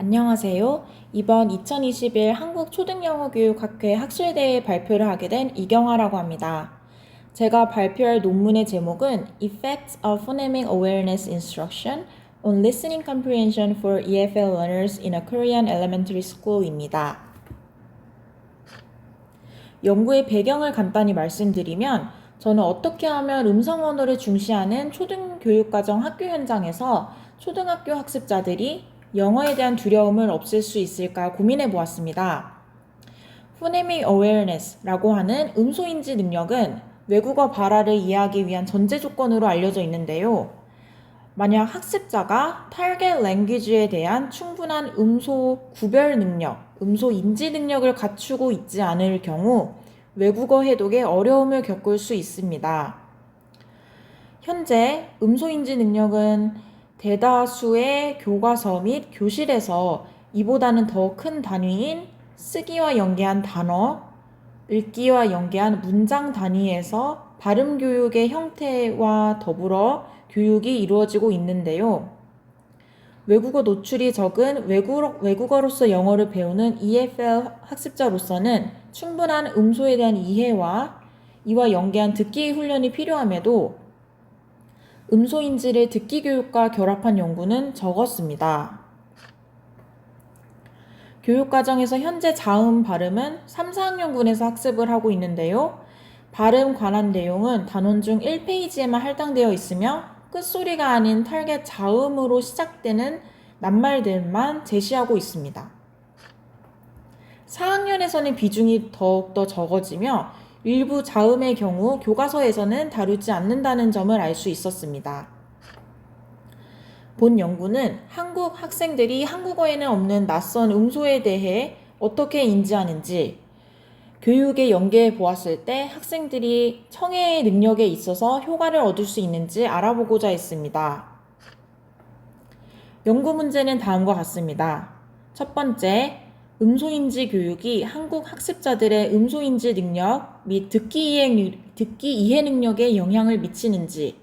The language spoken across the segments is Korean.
안녕하세요. 이번 2021 한국초등영어교육학회 학술대회 발표를 하게 된 이경아라고 합니다. 제가 발표할 논문의 제목은 Effects of Phonemic Awareness Instruction on Listening Comprehension for EFL Learners in a Korean Elementary School입니다. 연구의 배경을 간단히 말씀드리면 저는 어떻게 하면 음성 언어를 중시하는 초등교육과정 학교 현장에서 초등학교 학습자들이 영어에 대한 두려움을 없앨 수 있을까 고민해 보았습니다. Phonemic Awareness라고 하는 음소인지 능력은 외국어 발화를 이해하기 위한 전제 조건으로 알려져 있는데요. 만약 학습자가 타겟 랭귀지에 대한 충분한 음소 구별 능력, 음소 인지 능력을 갖추고 있지 않을 경우 외국어 해독에 어려움을 겪을 수 있습니다. 현재 음소인지 능력은 대다수의 교과서 및 교실에서 이보다는 더 큰 단위인 쓰기와 연계한 단어, 읽기와 연계한 문장 단위에서 발음 교육의 형태와 더불어 교육이 이루어지고 있는데요. 외국어 노출이 적은 외국어로서 영어를 배우는 EFL 학습자로서는 충분한 음소에 대한 이해와 이와 연계한 듣기 훈련이 필요함에도 음소인지를 듣기 교육과 결합한 연구는 적었습니다. 교육과정에서 현재 자음 발음은 3, 4학년군에서 학습을 하고 있는데요. 발음 관한 내용은 단원 중 1페이지에만 할당되어 있으며 끝소리가 아닌 타겟 자음으로 시작되는 낱말들만 제시하고 있습니다. 4학년에서는 비중이 더욱더 적어지며 일부 자음의 경우 교과서에서는 다루지 않는다는 점을 알 수 있었습니다. 본 연구는 한국 학생들이 한국어에는 없는 낯선 음소에 대해 어떻게 인지하는지, 교육에 연계해 보았을 때 학생들이 청해의 능력에 있어서 효과를 얻을 수 있는지 알아보고자 했습니다. 연구 문제는 다음과 같습니다. 첫 번째, 음소인지 교육이 한국 학습자들의 음소인지 능력 및 듣기 이해 능력에 영향을 미치는지.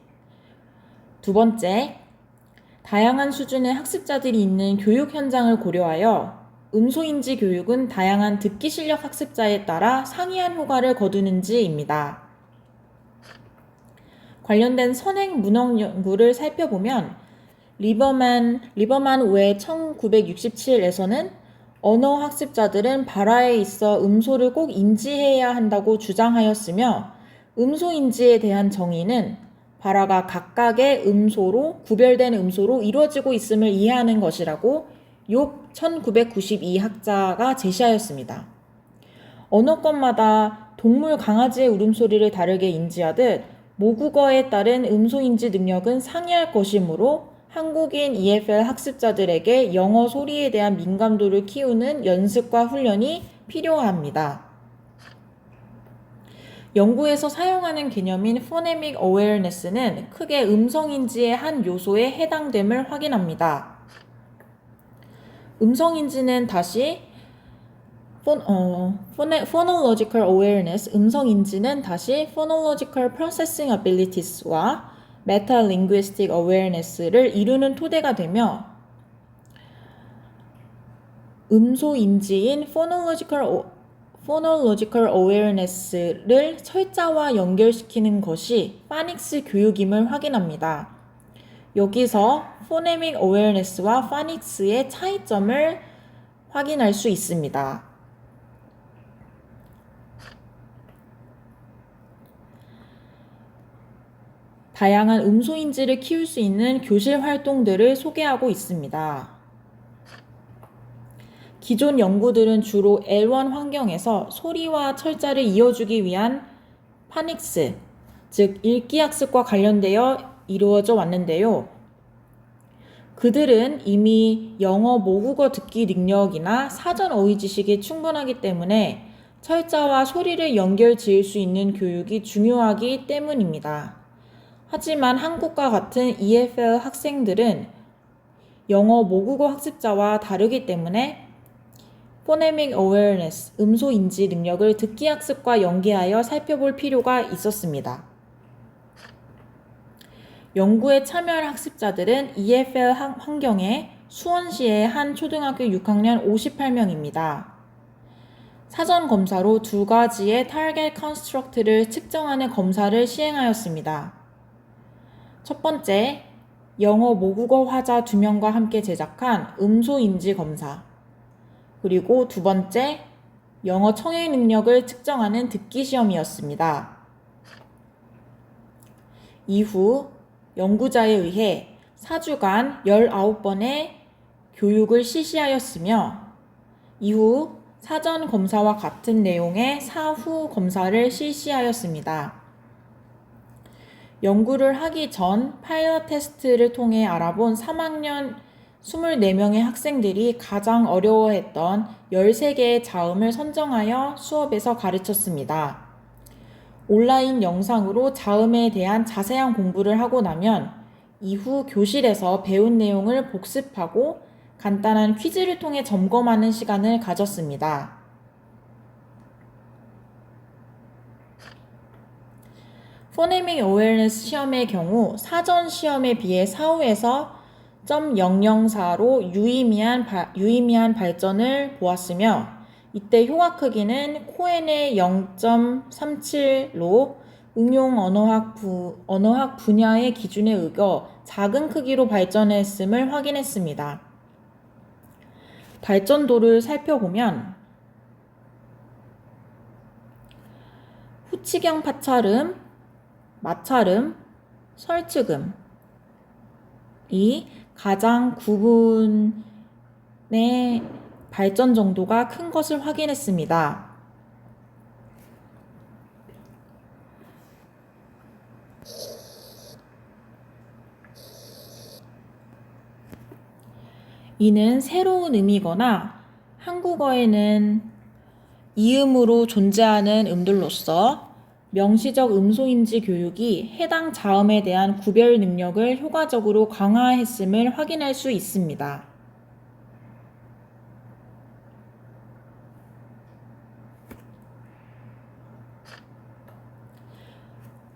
두 번째, 다양한 수준의 학습자들이 있는 교육 현장을 고려하여 음소인지 교육은 다양한 듣기 실력 학습자에 따라 상이한 효과를 거두는지입니다. 관련된 선행 문헌 연구를 살펴보면 리버만 외 1967에서는 언어 학습자들은 발화에 있어 음소를 꼭 인지해야 한다고 주장하였으며 음소인지에 대한 정의는 발화가 각각의 음소로 구별된 음소로 이루어지고 있음을 이해하는 것이라고 욥 1992 학자가 제시하였습니다. 언어권마다 동물 강아지의 울음소리를 다르게 인지하듯 모국어에 따른 음소인지 능력은 상이할 것이므로 한국인 EFL 학습자들에게 영어 소리에 대한 민감도를 키우는 연습과 훈련이 필요합니다. 연구에서 사용하는 개념인 Phonemic Awareness는 크게 음성인지의 한 요소에 해당됨을 확인합니다. 음성인지는 다시 Phonological Awareness, 음성인지는 다시 Phonological Processing Abilities와 Meta-Linguistic Awareness를 이루는 토대가 되며 음소인지인 Phonological Awareness를 철자와 연결시키는 것이 파닉스 교육임을 확인합니다. 여기서 Phonemic Awareness와 파닉스의 차이점을 확인할 수 있습니다. 다양한 음소인지를 키울 수 있는 교실 활동들을 소개하고 있습니다. 기존 연구들은 주로 L1 환경에서 소리와 철자를 이어주기 위한 파닉스, 즉 읽기 학습과 관련되어 이루어져 왔는데요. 그들은 이미 영어 모국어 듣기 능력이나 사전 어휘 지식이 충분하기 때문에 철자와 소리를 연결 지을 수 있는 교육이 중요하기 때문입니다. 하지만 한국과 같은 EFL 학생들은 영어 모국어 학습자와 다르기 때문에 Phonemic Awareness, 음소인지 능력을 듣기 학습과 연계하여 살펴볼 필요가 있었습니다. 연구에 참여할 학습자들은 EFL 환경에 수원시의 한 초등학교 6학년 58명입니다. 사전 검사로 두 가지의 타겟 컨스트럭트를 측정하는 검사를 시행하였습니다. 첫 번째, 영어 모국어 화자 2명과 함께 제작한 음소인지 검사. 그리고 두 번째, 영어 청해 능력을 측정하는 듣기 시험이었습니다. 이후 연구자에 의해 4주간 19번의 교육을 실시하였으며 이후 사전 검사와 같은 내용의 사후 검사를 실시하였습니다. 연구를 하기 전 파일럿 테스트를 통해 알아본 3학년 24명의 학생들이 가장 어려워했던 13개의 자음을 선정하여 수업에서 가르쳤습니다. 온라인 영상으로 자음에 대한 자세한 공부를 하고 나면 이후 교실에서 배운 내용을 복습하고 간단한 퀴즈를 통해 점검하는 시간을 가졌습니다. 포네믹 어웨어니스 시험의 경우 사전 시험에 비해 사후에서 0.004로 유의미한 발전을 보았으며 이때 효과 크기는 코엔의 0.37로 응용 언어학 분야의 기준에 의거 작은 크기로 발전했음을 확인했습니다. 발전도를 살펴보면 후치경 파찰음, 마찰음, 설측음이 가장 구분의 발전 정도가 큰 것을 확인했습니다. 이는 새로운 의미거나 한국어에는 이음으로 존재하는 음들로서 명시적 음소인지 교육이 해당 자음에 대한 구별 능력을 효과적으로 강화했음을 확인할 수 있습니다.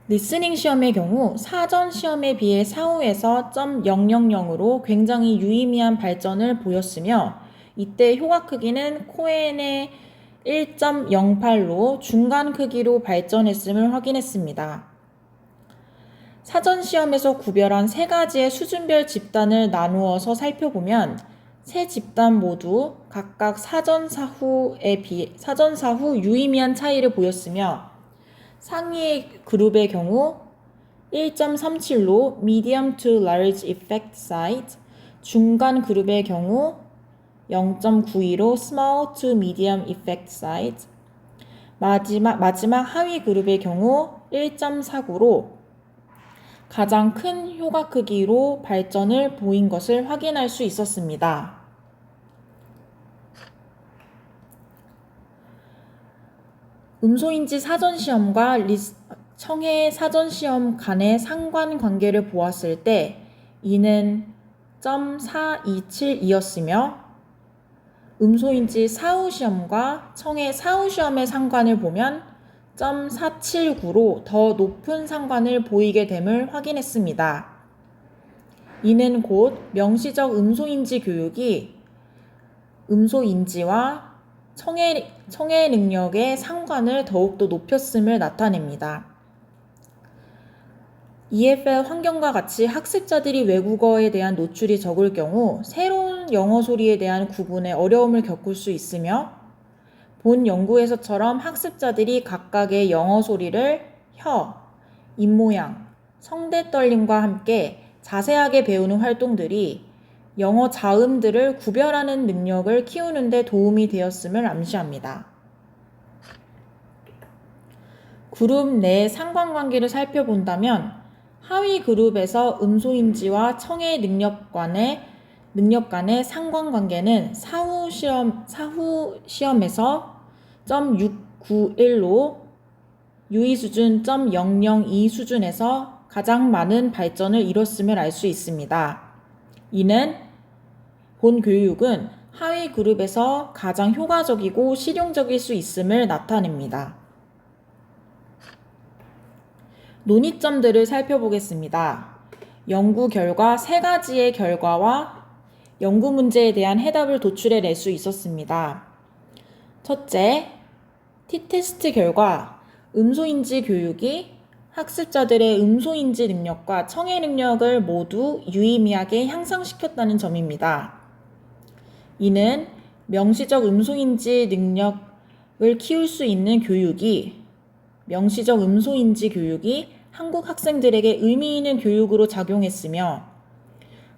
리스닝 시험의 경우 사전 시험에 비해 사후에서 0.000으로 굉장히 유의미한 발전을 보였으며 이때 효과 크기는 코엔의 1.08로 중간 크기로 발전했음을 확인했습니다. 사전 시험에서 구별한 세 가지의 수준별 집단을 나누어서 살펴보면 세 집단 모두 각각 사전 사후 유의미한 차이를 보였으며 상위 그룹의 경우 1.37로 medium to large effect size, 중간 그룹의 경우 0.92로 small to medium effect size, 마지막 하위 그룹의 경우 1.49로 가장 큰 효과 크기로 발전을 보인 것을 확인할 수 있었습니다. 음소인지 사전시험과 청해 사전시험 간의 상관관계를 보았을 때 이는 0.427이었으며 음소인지 사후시험과 청해 사후시험의 상관을 보면 0.479로 더 높은 상관을 보이게 됨을 확인했습니다. 이는 곧 명시적 음소인지 교육이 음소인지와 청해 능력의 상관을 더욱더 높였음을 나타냅니다. EFL 환경과 같이 학습자들이 외국어에 대한 노출이 적을 경우 새로운 영어 소리에 대한 구분에 어려움을 겪을 수 있으며 본 연구에서처럼 학습자들이 각각의 영어 소리를 혀, 입모양, 성대 떨림과 함께 자세하게 배우는 활동들이 영어 자음들을 구별하는 능력을 키우는 데 도움이 되었음을 암시합니다. 그룹 내 상관관계를 살펴본다면 하위 그룹에서 음소인지와 청해 능력 간의 상관관계는 사후 시험에서 0.691로 유의 수준 0.002 수준에서 가장 많은 발전을 이뤘음을 알 수 있습니다. 이는 본 교육은 하위 그룹에서 가장 효과적이고 실용적일 수 있음을 나타냅니다. 논의점들을 살펴보겠습니다. 연구 결과 세 가지의 결과와 연구 문제에 대한 해답을 도출해낼 수 있었습니다. 첫째, T테스트 결과 음소인지 교육이 학습자들의 음소인지 능력과 청해 능력을 모두 유의미하게 향상시켰다는 점입니다. 이는 명시적 음소인지 능력을 키울 수 있는 명시적 음소인지 교육이 한국 학생들에게 의미 있는 교육으로 작용했으며,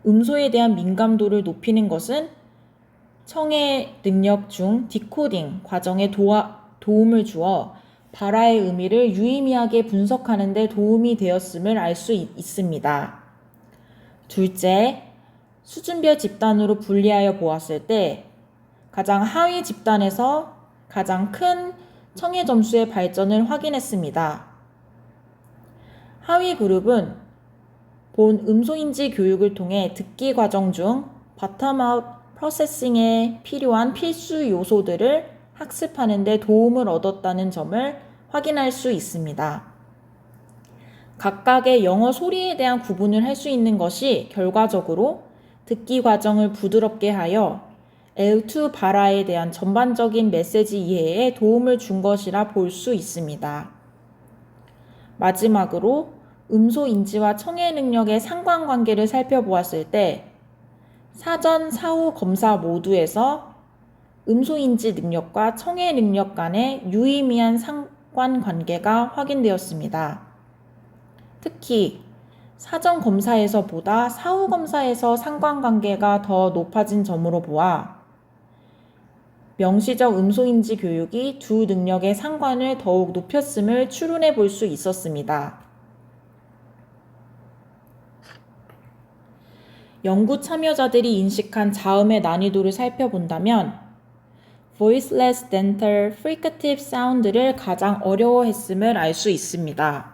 음소에 대한 민감도를 높이는 것은 청해 능력 중 디코딩 과정에 도움을 주어 발화의 의미를 유의미하게 분석하는 데 도움이 되었음을 알 수 있습니다. 둘째, 수준별 집단으로 분리하여 보았을 때 가장 하위 집단에서 가장 큰 청해 점수의 발전을 확인했습니다. 하위 그룹은 본 음소인지 교육을 통해 듣기 과정 중 바텀업 프로세싱에 필요한 필수 요소들을 학습하는 데 도움을 얻었다는 점을 확인할 수 있습니다. 각각의 영어 소리에 대한 구분을 할 수 있는 것이 결과적으로 듣기 과정을 부드럽게 하여 L2 발화에 대한 전반적인 메시지 이해에 도움을 준 것이라 볼 수 있습니다. 마지막으로 음소인지와 청해 능력의 상관관계를 살펴보았을 때 사전, 사후 검사 모두에서 음소인지 능력과 청해 능력 간의 유의미한 상관관계가 확인되었습니다. 특히 사전 검사에서보다 사후 검사에서 상관관계가 더 높아진 점으로 보아 명시적 음소인지 교육이 두 능력의 상관을 더욱 높였음을 추론해 볼 수 있었습니다. 연구 참여자들이 인식한 자음의 난이도를 살펴본다면 voiceless dental fricative sound를 가장 어려워했음을 알 수 있습니다.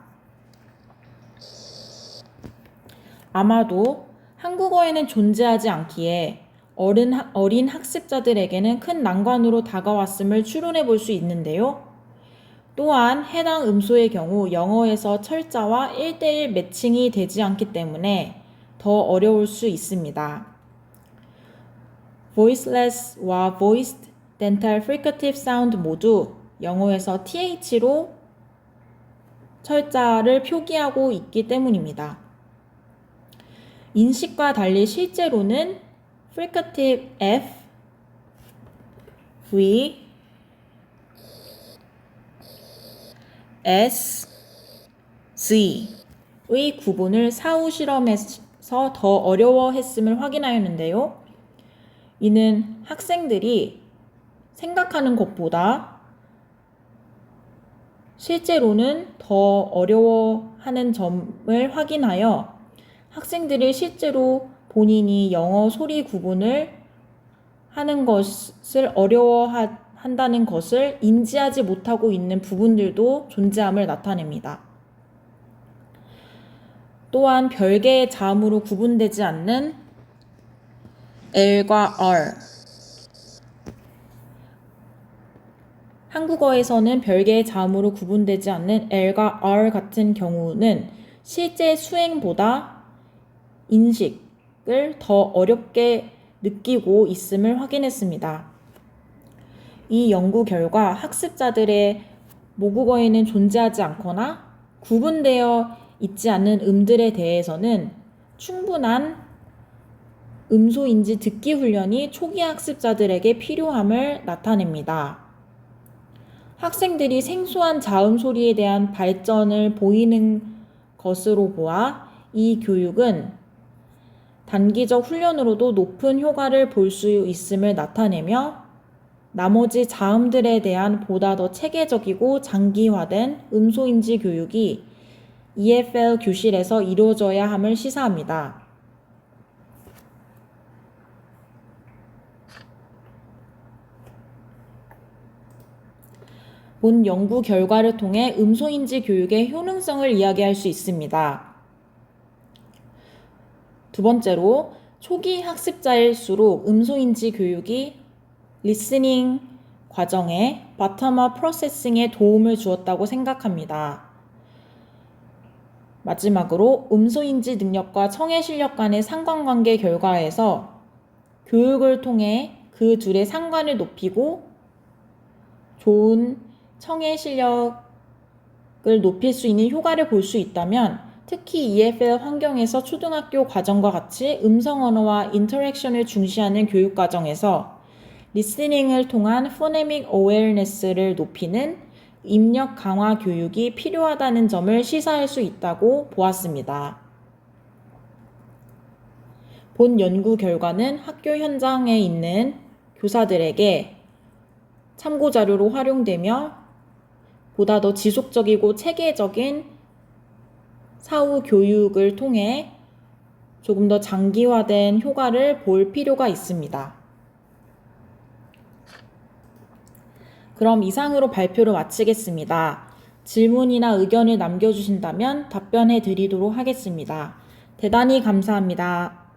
아마도 한국어에는 존재하지 않기에 어린 학습자들에게는 큰 난관으로 다가왔음을 추론해 볼 수 있는데요. 또한 해당 음소의 경우 영어에서 철자와 1:1 매칭이 되지 않기 때문에 더 어려울 수 있습니다. voiceless와 voiced dental fricative sound 모두 영어에서 th로 철자를 표기하고 있기 때문입니다. 인식과 달리 실제로는 fricative F, V, S, Z의 구분을 사후 실험에서 더 어려워했음을 확인하였는데요. 이는 학생들이 생각하는 것보다 실제로는 더 어려워하는 점을 확인하여 학생들이 실제로 본인이 영어 소리 구분을 하는 것을 어려워한다는 것을 인지하지 못하고 있는 부분들도 존재함을 나타냅니다. 또한 별개의 자음으로 구분되지 않는 L과 R, 한국어에서는 별개의 자음으로 구분되지 않는 L과 R 같은 경우는 실제 수행보다 인식을 더 어렵게 느끼고 있음을 확인했습니다. 이 연구 결과 학습자들의 모국어에는 존재하지 않거나 구분되어 있지 않는 음들에 대해서는 충분한 음소인지 듣기 훈련이 초기 학습자들에게 필요함을 나타냅니다. 학생들이 생소한 자음 소리에 대한 발전을 보이는 것으로 보아 이 교육은 단기적 훈련으로도 높은 효과를 볼 수 있음을 나타내며 나머지 자음들에 대한 보다 더 체계적이고 장기화된 음소인지 교육이 EFL 교실에서 이루어져야 함을 시사합니다. 본 연구 결과를 통해 음소인지 교육의 효능성을 이야기할 수 있습니다. 두 번째로, 초기 학습자일수록 음소인지 교육이 리스닝 과정에 바텀업 프로세싱에 도움을 주었다고 생각합니다. 마지막으로 음소인지 능력과 청해 실력 간의 상관관계 결과에서 교육을 통해 그 둘의 상관을 높이고 좋은 청해 실력을 높일 수 있는 효과를 볼 수 있다면 특히 EFL 환경에서 초등학교 과정과 같이 음성 언어와 인터랙션을 중시하는 교육 과정에서 리스닝을 통한 포네믹 어웨어네스를 높이는 입력 강화 교육이 필요하다는 점을 시사할 수 있다고 보았습니다. 본 연구 결과는 학교 현장에 있는 교사들에게 참고 자료로 활용되며 보다 더 지속적이고 체계적인 사후 교육을 통해 조금 더 장기화된 효과를 볼 필요가 있습니다. 그럼 이상으로 발표를 마치겠습니다. 질문이나 의견을 남겨주신다면 답변해 드리도록 하겠습니다. 대단히 감사합니다.